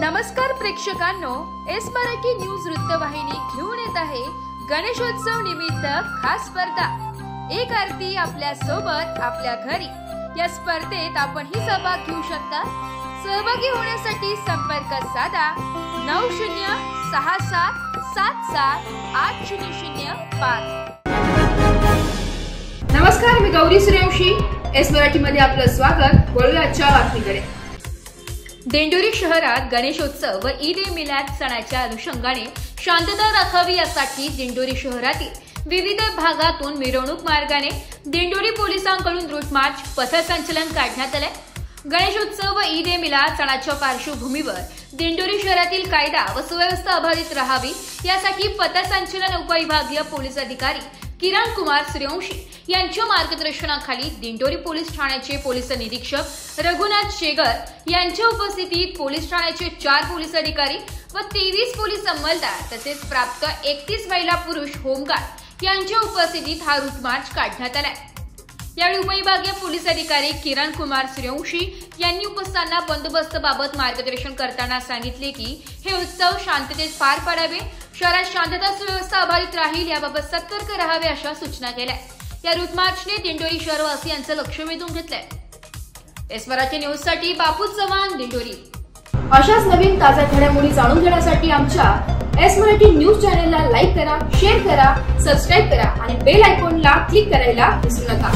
नमस्कार प्रेक्षकांनो, S Marathi news वृत्तवाहिनी घेऊन येत आहे गणेशोत्सव निमित्त खास स्पर्धा एक आरती आपल्या सोबत आपल्या घरी। या स्पर्धेत आपणही सहभाग घेऊ शकता। सहभागी होण्यासाठी संपर्क साधा 9067778005। नमस्कार, मी गौरी सूर्यवंशी। एस मराठी मध्ये आपलं स्वागत। बोलूया आजच्या बातमीकडे। दिंडोरी शहरात गणेशोत्सव व ईद ए मिलाद सणाच्या अनुषंगाने शांतता राखावी यासाठी दिंडोरी शहरातील विविध भागातून मिरवणूक मार्गाने दिंडोरी पोलिसांकडून रूट मार्च पथसंचलन काढण्यात आले। गणेशोत्सव व ईद ए मिलाद सणाच्या पार्श्वभूमीवर दिंडोरी शहरातील कायदा व सुव्यवस्था अबाधित राहावी यासाठी पथसंचलन उपविभागीय पोलीस अधिकारी किरण कुमार सूर्यवंशी यांच्या मार्गदर्शनाखाली दिंडोरी पोलीस ठाण्याचे पोलीस निरीक्षक रघुनाथ शेगर यांच्या उपस्थितीत पोलीस ठाण्याचे 4 पोलीस अधिकारी व 23 पोलीस अंमलदार तसेच प्राप्त 31 महिला पुरुष होमगार्ड यांच्या उपस्थितीत हा रूट मार्च काढण्यात आला। यावेळी उपविभागीय पोलीस अधिकारी किरण कुमार सूर्यवंशी यांनी उपस्थितांना बंदोबस्ताबाबत मार्गदर्शन करताना सांगितले की हे उत्सव शांततेत पार पाडावे, शहरात शांतता सुव्यवस्था अबाधित राहील याबाबत सतर्क राहावे अशा सूचना केल्या। या रूट मार्चने दिंडोरी शहरवासियांचं लक्ष वेधून घेतलंय। एस मराठी न्यूज साठी बापू चव्हाण, दिंडोरी। अशाच नवीन ताज्या घडामोडी जाणून घेण्यासाठी आमच्या एस मराठी न्यूज चॅनलला लाईक करा, शेअर करा, सबस्क्राइब करा आणि बेल आयकॉनला क्लिक करायला विसरू नका।